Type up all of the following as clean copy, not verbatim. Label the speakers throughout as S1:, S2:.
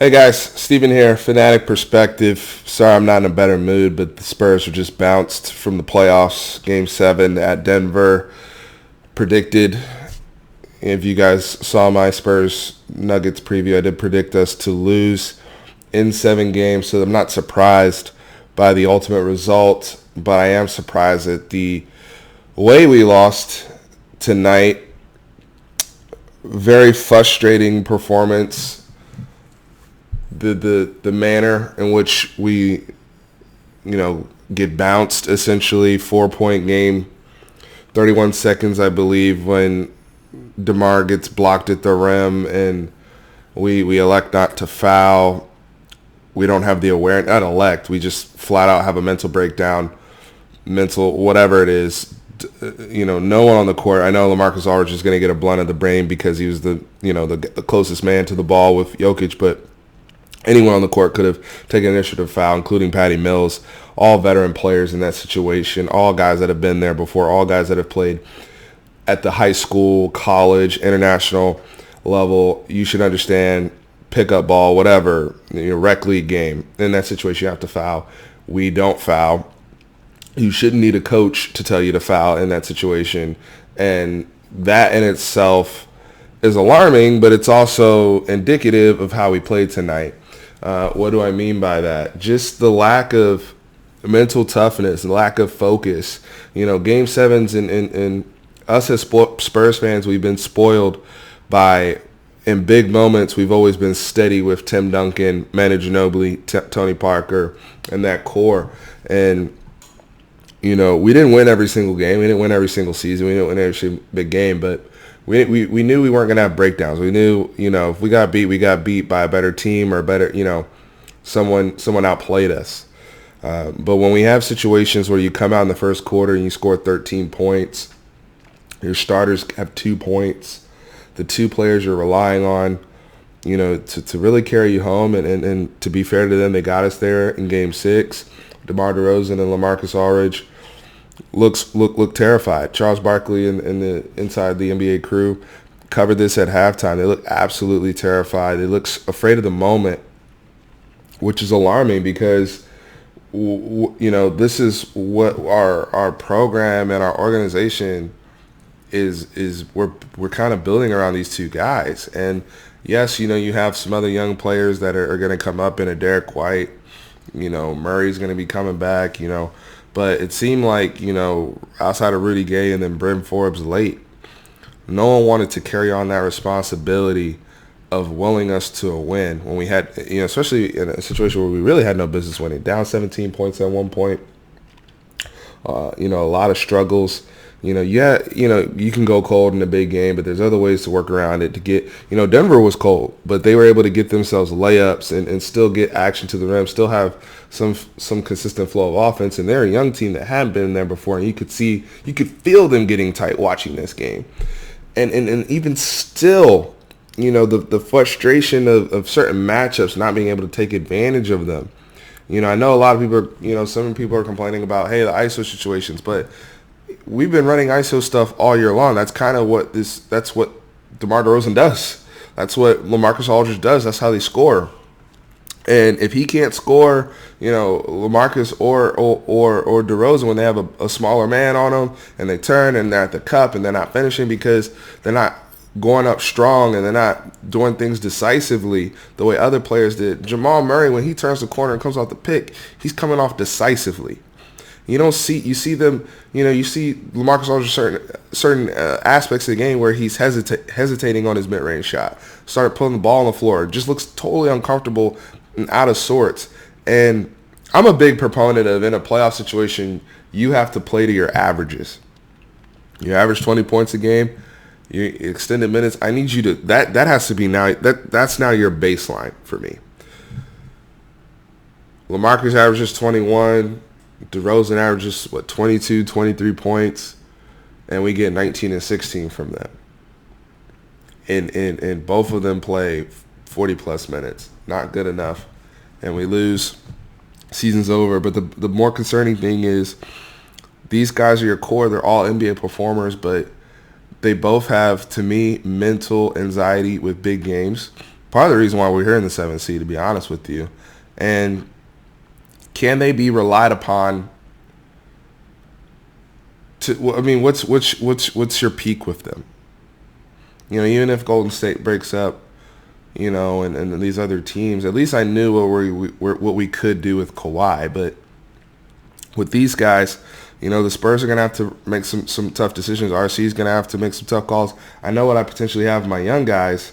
S1: Hey guys, Steven here, Fanatic Perspective. Sorry I'm not in a better mood, but the Spurs were just bounced from the playoffs. Game 7 at Denver. Predicted, if you guys saw my Spurs Nuggets preview, I did predict us to lose in 7 games, so I'm not surprised by the ultimate result, but I am surprised at the way we lost tonight. Very frustrating performance. The manner in which we, get bounced, essentially 4-point game, 31 seconds, I believe, when DeMar gets blocked at the rim and we elect not to foul. We don't have the awareness, not elect, we just flat out have a mental breakdown, mental, whatever it is. No one on the court. I know LaMarcus Aldridge is going to get a blunt of the brain because he was the closest man to the ball with Jokic, but anyone on the court could have taken initiative foul, including Patty Mills. All veteran players in that situation, all guys that have been there before, all guys that have played at the high school, college, international level. You should understand pickup ball, whatever, rec league game. In that situation, you have to foul. We don't foul. You shouldn't need a coach to tell you to foul in that situation. And that in itself is alarming, but it's also indicative of how we played tonight. What do I mean by that? Just the lack of mental toughness and lack of focus. Game 7s and us as Spurs fans, we've been spoiled by, in big moments, we've always been steady with Tim Duncan, Manu Ginobili, Tony Parker, and that core. And, we didn't win every single game. We didn't win every single season. We didn't win every big game, but we knew we weren't going to have breakdowns. We knew, if we got beat by a better team or better, someone outplayed us. But when we have situations where you come out in the first quarter and you score 13 points, your starters have 2 points, the 2 players you're relying on, to really carry you home. And to be fair to them, they got us there in Game 6. DeMar DeRozan and LaMarcus Aldridge look terrified. Charles Barkley and the inside the NBA crew covered this at halftime. They look absolutely terrified. They look afraid of the moment, which is alarming because this is what our program and our organization is we're kind of building around these 2 guys. And yes, you have some other young players that are going to come up in a Derek White. Murray's going to be coming back, But it seemed like, outside of Rudy Gay and then Bryn Forbes late, no one wanted to carry on that responsibility of willing us to a win when we had, especially in a situation where we really had no business winning. Down 17 points at one point, a lot of struggles. You can go cold in a big game, but there's other ways to work around it to get, Denver was cold, but they were able to get themselves layups and still get action to the rim, still have some consistent flow of offense. And they're a young team that hadn't been there before, and you could feel them getting tight watching this game. And even still, the frustration of certain matchups, not being able to take advantage of them. I know a lot of people some people are complaining about, hey, the ISO situations, but we've been running ISO stuff all year long. That's kind of that's what DeMar DeRozan does. That's what LaMarcus Aldridge does. That's how they score. And if he can't score, LaMarcus or DeRozan, when they have a smaller man on them and they turn and they're at the cup and they're not finishing because they're not going up strong and they're not doing things decisively the way other players did. Jamal Murray, when he turns the corner and comes off the pick, he's coming off decisively. You see them, you see LaMarcus Aldridge certain aspects of the game where he's hesitating on his mid-range shot. Started putting the ball on the floor. Just looks totally uncomfortable and out of sorts. And I'm a big proponent of, in a playoff situation, you have to play to your averages. You average 20 points a game, your extended minutes. I need you to, that has to be now, that's now your baseline for me. LaMarcus averages 21. DeRozan averages, 22, 23 points, and we get 19 and 16 from them. And both of them play 40-plus minutes. Not good enough. And we lose. Season's over. But the more concerning thing is these guys are your core. They're all NBA performers, but they both have, to me, mental anxiety with big games. part of the reason why we're here in the 7th seed, to be honest with you. And can they be relied upon to, I mean, what's your peak with them? You know, even if Golden State breaks up, you know, and these other teams, at least I knew what we could do with Kawhi. But with these guys, you know, the Spurs are going to have to make some tough decisions. RC is going to have to make some tough calls. I know what I potentially have in my young guys,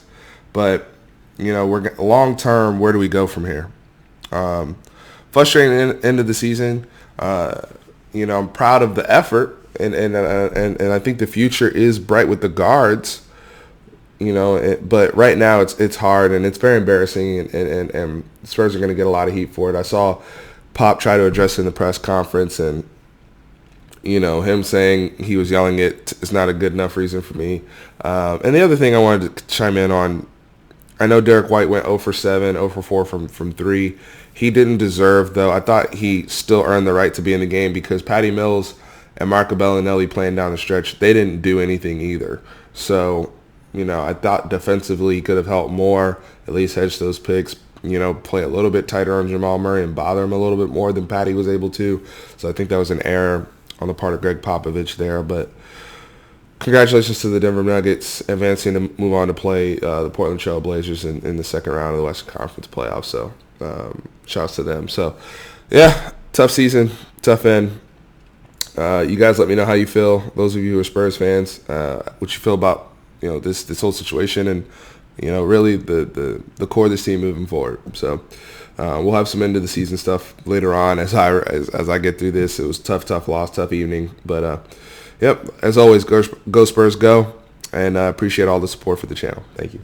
S1: but, you know, we're long term, where do we go from here? Frustrating end of the season. You know, I'm proud of the effort, and I think the future is bright with the guards. You know, but right now it's hard and it's very embarrassing, and Spurs are going to get a lot of heat for it. I saw Pop try to address it in the press conference, and, you know, him saying he was yelling it is not a good enough reason for me. And the other thing I wanted to chime in on, I know Derek White went 0 for 7, 0 for 4 from 3. He didn't deserve, though. I thought he still earned the right to be in the game because Patty Mills and Marco Bellinelli playing down the stretch, they didn't do anything either. So, you know, I thought defensively he could have helped more, at least hedge those picks, you know, play a little bit tighter on Jamal Murray and bother him a little bit more than Patty was able to. So I think that was an error on the part of Greg Popovich there. But congratulations to the Denver Nuggets advancing to move on to play the Portland Trail Blazers in the second round of the Western Conference playoffs. So shouts to them. So, yeah, tough season, tough end. You guys let me know how you feel. Those of you who are Spurs fans, what you feel about, you know, this whole situation, and, you know, really the core of this team moving forward. So we'll have some end of the season stuff later on as I get through this. It was tough loss, tough evening, but yep, as always, go Spurs, go, and I appreciate all the support for the channel. Thank you.